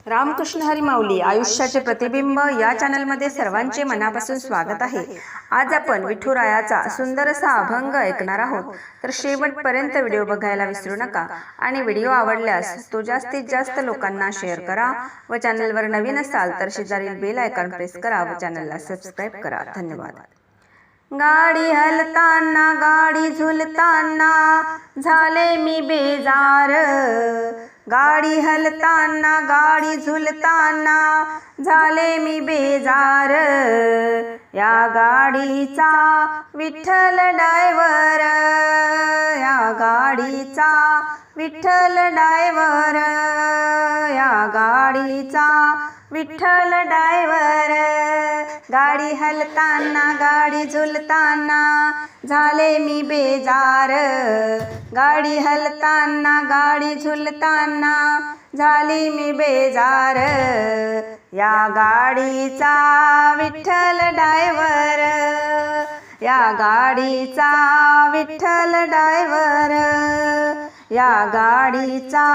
रामकृष्ण हरी माऊली आयुष्याचे प्रतिबिंब या चॅनलमध्ये सर्वांचे मनापासून स्वागत आहे। आज आपण विठुरायाचा सुंदरसा अभंग ऐकणार आहोत, तर शेवटपर्यंत व्हिडिओ बघायला विसरू नका आणि व्हिडिओ आवडल्यास तो जास्तीत जास्त लोकांना शेअर करा व चॅनलवर नवीन असाल तर शेजारील बेल आयकॉन प्रेस करा व चॅनलला सबस्क्राइब करा। धन्यवाद। गाडी हलताना गाडी झुलताना झाले मी बेजार, गाडी हलताना गाडी झुलताना झाले मी बेजार, या गाडीचा विठ्ठल डायव्हर, या गाडीचा विठ्ठल डायव्हर, या गाडीचा विठ्ठल डायव्हर, गाडी हलताना गाडी झुलताना झाले मी बेजार, गाडी हलताना गाडी झुलताना झाली मी बेजार, या गाडीचा विठ्ठल डायव्हर, या गाडीचा विठ्ठल डायव्हर, या गाडीचा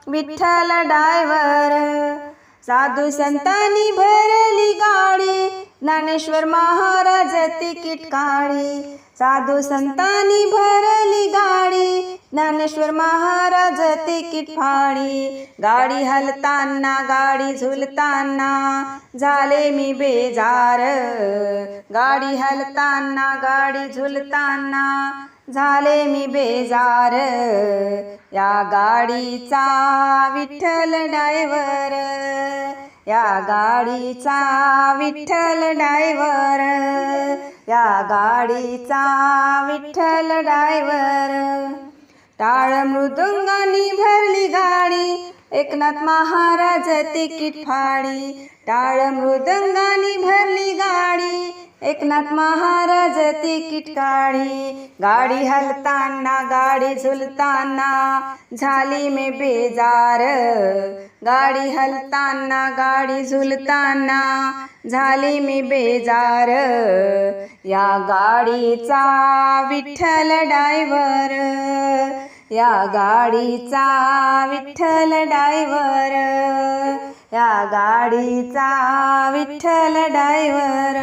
विठ्ठल डायव्हर। साधू संतांनी भरली गाडी, ज्ञानेश्वर महाराज तिकीट काढी, साधू संतांनी भरली गाडी, ज्ञानेश्वर महाराज तिकीट फाडी, गाडी हलताना गाडी झुलताना झाले मी बेजार, गाडी हलताना गाडी झुलताना झाले मी बेजार, या गाडीचा विठ्ठल डायव्हर, या गाडीचा विठ्ठल डायव्हर, या गाडीचा विठ्ठल डायव्हर। टाळ मृदुंगानी भरली गाडी, एकनाथ महाराज तिकीट फाडी, टाळ मृदुंगानी भरली गाडी, एकनाथ महाराज तिकीट काढी, गाडी हलताना गाडी झुलताना झाली मी बेजार, गाडी हलताना गाडी झुलताना झाली मी बेजार, या गाडीचा विठ्ठल डायव्हर, या गाडीचा विठ्ठल डायव्हर, या गाडीचा विठ्ठल डायव्हर।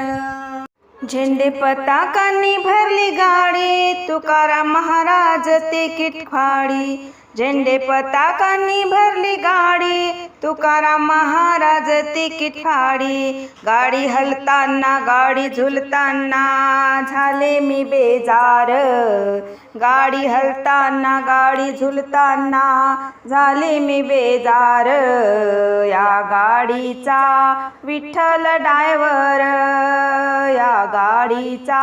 झेंडे पताकांनी भरली गाडी, तुकाराम महाराज तिकीट फाडी, झेंडे पताकांनी भरली गाडी, तुकाराम महाराज तिकीट फाडी, गाडी हलताना गाडी झुलताना झाले मी बेजार, गाडी हलताना गाडी झुलताना झाले मी बेजार, या गाडीचा विठ्ठल डायव्हर, या गाडीचा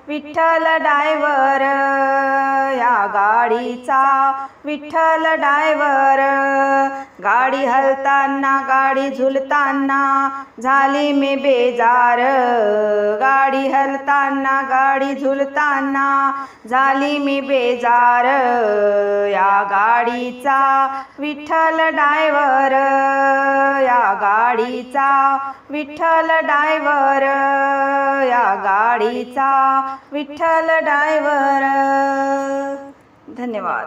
विठ्ठल डायव्हर, या गाडीचा विठ्ठल डायव्हर, गाडी हलताना गाडी झुलताना झाली मी बेजार, गाडी हलताना गाडी झुलताना झाली मी बेजार, या गाडीचा विठ्ठल डायव्हर, या गाडीचा विठ्ठल डायव्हर, या गाडीचा विठ्ठल डायव्हर। धन्यवाद।